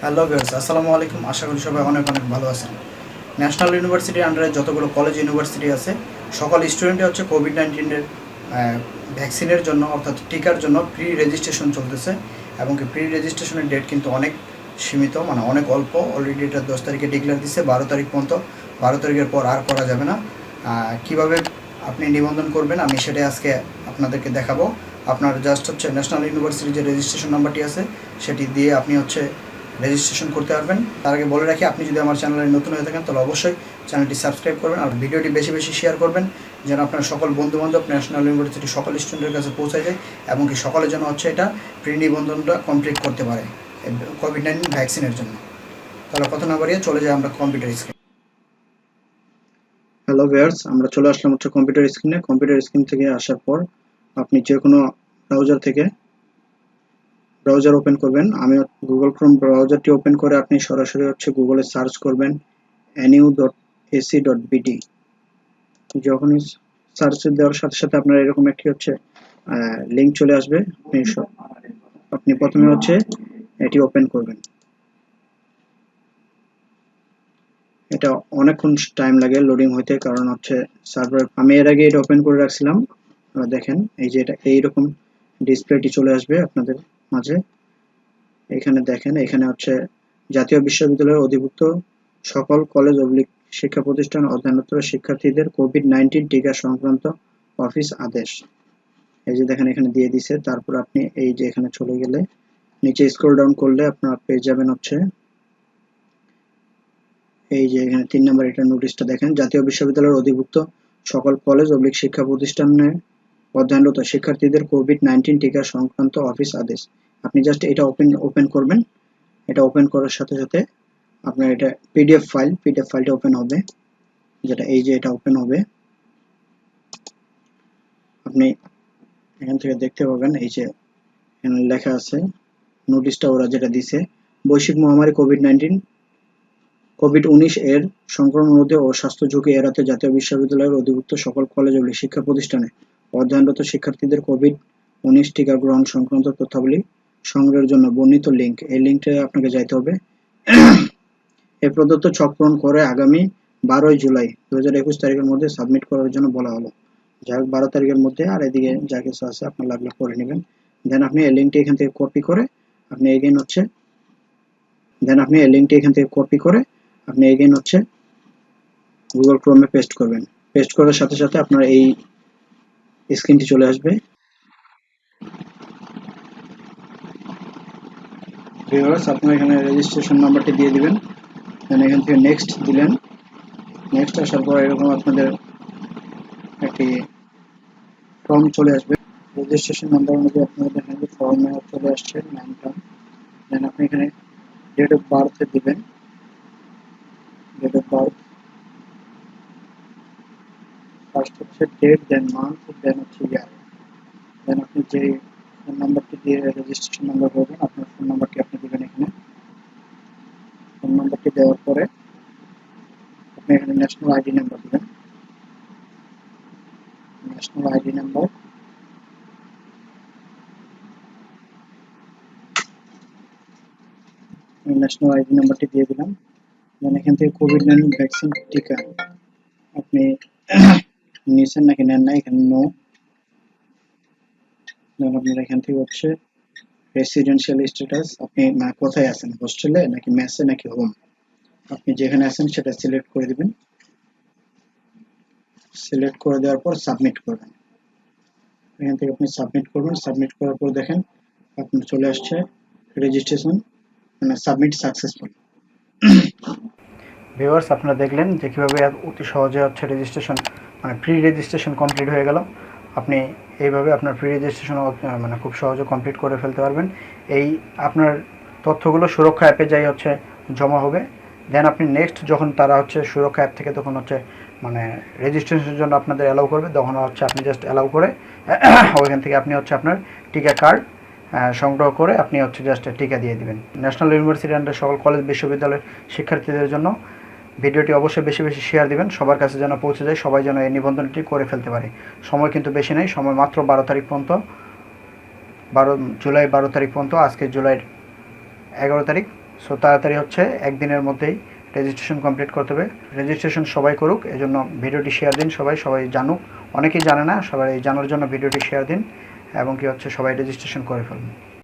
Hello viewers, আসসালামু আলাইকুম। আশা করি সবাই অনেক অনেক ভালো আছেন। ন্যাশনাল ইউনিভার্সিটির আন্ডারে যতগুলো কলেজ ইউনিভার্সিটি আছে সকল স্টুডেন্টই হচ্ছে কোভিড-19 ভ্যাকসিনের জন্য অর্থাৎ টিকার জন্য প্রি রেজিস্ট্রেশন চলতেছে এবং কি প্রি রেজিস্ট্রেশনের ডেট কিন্তু অনেক সীমিত, মানে অনেক অল্প। অলরেডি এটা 10 তারিখে ডিক্লেয়ার দিচ্ছে, 12 তারিখ পর্যন্ত। 12 তারিখের পর আর করা যাবে না। কীভাবে আপনি নিবন্ধন করবেন আমি সেটাই আজকে আপনাদেরকে দেখাবো। আপনার জাস্ট হচ্ছে ন্যাশনাল ইউনিভার্সিটির যে রেজিস্ট্রেশন নাম্বারটি আছে সেটি দিয়ে আপনি হচ্ছে রেজিস্ট্রেশন করতে পারবেন। তার আগে বলে রাখি, আপনি যদি আমার চ্যানেলে নতুন হয়ে থাকেন তাহলে অবশ্যই চ্যানেলটি সাবস্ক্রাইব করবেন আর ভিডিওটি বেশি বেশি শেয়ার করবেন, যেন আপনার সকল বন্ধুবান্ধব ন্যাশনাল ইউনিভার্সিটির সকল স্টুডেন্টের কাছে পৌঁছে যায় এবং কি সকলের জন্য হচ্ছে এটা প্রি নিবন্ধনটা কমপ্লিট করতে পারে কোভিড-19 ভ্যাকসিনের জন্য। তাহলে কথা না বাড়িয়ে চলে যাই আমরা কম্পিউটার স্ক্রিন। হ্যালো ভিউয়ার্স, আমরা চলে আসলাম হচ্ছে কম্পিউটার স্ক্রিনে। কম্পিউটার স্ক্রিন থেকে আসার পর আপনি যে কোনো ব্রাউজার থেকে ব্রাউজার ওপেন করবেন। আমি গুগল ক্রোম ব্রাউজারটি ওপেন করে আপনি সরাসরি হচ্ছে গুগলে সার্চ করবেন nu.ac.bd। যখনই সার্চ দেওয়ার সাথে সাথে আপনার এরকম একটি হচ্ছে লিঙ্ক চলে আসবে। আপনি প্রথমে হচ্ছে এটি ওপেন করবেন। এটা অনেকক্ষণ টাইম লাগে লোডিং হইতে, কারণ হচ্ছে সার্ভার। আমি এর আগে এটা ওপেন করে রাখছিলাম। দেখেন এই যে এটা এইরকম ডিসপ্লেটি চলে আসবে আপনাদের মাঝে। এখানে দেখেন, এখানে হচ্ছে জাতীয় বিশ্ববিদ্যালয়ের অধিভুক্ত সকল কলেজ অবলিক শিক্ষা প্রতিষ্ঠান অধ্যয়নরত শিক্ষার্থীদের কোভিড-19 টিকা সংক্রান্ত অফিস আদেশ। এই যে দেখেন এখানে দিয়ে দিছে। তারপর আপনি এই যে এখানে চলে গেলে নিচে স্ক্রল ডাউন করলে আপনারা পেয়ে যাবেন হচ্ছে এই যে এখানে 3 নম্বর এটা নোটিশটা দেখেন, জাতীয় বিশ্ববিদ্যালয়ের অধিভুক্ত সকল কলেজ অবলিক শিক্ষা প্রতিষ্ঠানে অধ্যয়নরত শিক্ষার্থীদের কোভিড-19 টিকা সংক্রান্ত অফিস আদেশ। আপনি জাস্ট এটা ওপেন করবেন। এটা ওপেন করার সাথে সাথে আপনার এটা পিডিএফ ফাইলটা ওপেন হবে, যেটা এই যে এটা ওপেন হবে। আপনি এখান থেকে দেখতে পাবেন এই যে এখানে লেখা আছে নোটিশটা ওরা যেটা দিছে, বৈশ্বিক মহামারী কোভিড-19 এর সংক্রমণ রোধে ও স্বাস্থ্য ঝুঁকি এড়াতে জাতীয় বিশ্ববিদ্যালয়ের অধিভুক্ত সকল কলেজ ও শিক্ষা প্রতিষ্ঠানে অধ্যয়নরত শিক্ষার্থীদের কোভিড-19 টিকা গ্রহণ সংক্রান্ত তথ্যাবলী সংগ্রহের জন্য বর্ণিত লিঙ্ক, এই লিঙ্কটা আপনাকে যাইতে হবে। এই প্রদত্ত ছক পূরণ করে আগামী 12 জুলাই 2021 তারিখের মধ্যে সাবমিট করার জন্য বলা হলো। যাই হোক 12 তারিখের মধ্যে, আর এদিকে যা কিছু আছে আপনার লাগলে করে নেবেন। দেন আপনি এই লিঙ্কটি এখান থেকে কপি করে আপনি এগেইন হচ্ছে গুগল ক্রোমে পেস্ট করবেন। পেস্ট করার সাথে সাথে আপনার এই স্ক্রিনটি চলে আসবে। ভিউয়ার্স, আপনারা এখানে রেজিস্ট্রেশন নাম্বারটি দিয়ে দিবেন। দেন এখান থেকে নেক্সট দিলেন। নেক্সট আসার পর এরকম আপনাদের একটি ফর্ম চলে আসবে। রেজিস্ট্রেশন নাম্বার অনুযায়ী আপনাদের দেখেন যে ফর্মে চলে আসছে নামটা। দেন আপনি এখানে ডেট অফ বার্থ দিবেন। ডেট অফ বার্থ ফার্স্ট হচ্ছে ডেট, দেন মান্থ, দেন হচ্ছে ইয়ার। দেন আপনি যে ফোন নাম্বারটি দিয়ে রেজিস্ট্রেশন নাম্বার করবেন, আপনার ফোন নাম্বারটি আপনি দেবেন এখানে। ফোন নাম্বারটি দেওয়ার পরে আপনি এখানে ন্যাশনাল আইডি নাম্বার দেবেন। National ID number national ID নাম্বারটি দিয়ে দিলাম। দেন এখান থেকে কোভিড-19 ভ্যাকসিন টিকা আপনি নিয়েছেন নাকি নেন না, এখানে নো। দেন আপনার এখান থেকে হচ্ছে রেসিডেন্সিয়াল স্ট্যাটাস, আপনি কোথায় আছেন, হোস্টেলে নাকি মেসে নাকি হোম, আপনি যেখানে আছেন সেটা সিলেক্ট করে দিবেন। সিলেক্ট করে দেওয়ার পর সাবমিট করবেন। এখান থেকে আপনি সাবমিট করবেন। সাবমিট করার পর দেখেন আপনার চলে আসছে রেজিস্ট্রেশন, মানে সাবমিট সাকসেসফুল। ভিউয়ার্স, আপনারা দেখলেন যে কীভাবে অতি সহজে হচ্ছে রেজিস্ট্রেশন, মানে প্রি রেজিস্ট্রেশন কমপ্লিট হয়ে গেল। আপনি এইভাবে আপনার প্রি রেজিস্ট্রেশন মানে খুব সহজে কমপ্লিট করে ফেলতে পারবেন। এই আপনার তথ্যগুলো সুরক্ষা অ্যাপে যাই হচ্ছে জমা হবে। দেন আপনি নেক্সট যখন তারা হচ্ছে সুরক্ষা অ্যাপ থেকে তখন হচ্ছে মানে রেজিস্ট্রেশনের জন্য আপনাদের অ্যালাউ করবে, তখন হচ্ছে আপনি জাস্ট অ্যালাউ করে ওইখান থেকে আপনি হচ্ছে আপনার টিকা কার্ড সংগ্রহ করে আপনি হচ্ছে জাস্ট টিকা দিয়ে দিবেন। ন্যাশনাল ইউনিভার্সিটি আন্ডার সকল কলেজ বিশ্ববিদ্যালয়ের শিক্ষার্থীদের জন্য ভিডিওটি অবশ্যই বেশি বেশি শেয়ার দিবেন, সবার কাছে যেন পৌঁছে যায়, সবাই যেন এই নিবন্ধনটি করে ফেলতে পারে। সময় কিন্তু বেশি নেই, সময় মাত্র 12 তারিখ পর্যন্ত, 12 জুলাই 12 তারিখ পর্যন্ত। আজকে জুলাইয়ের 11 তারিখ। সো তাড়াতাড়ি হচ্ছে একদিনের মধ্যেই রেজিস্ট্রেশন কমপ্লিট করতে হবে। রেজিস্ট্রেশন সবাই করুক, এজন্য ভিডিওটি শেয়ার দিন, সবাই জানুক। অনেকেই জানে না, সবাই জানার জন্য ভিডিওটি শেয়ার দিন এবং কি হচ্ছে সবাই রেজিস্ট্রেশন করে ফেলুন।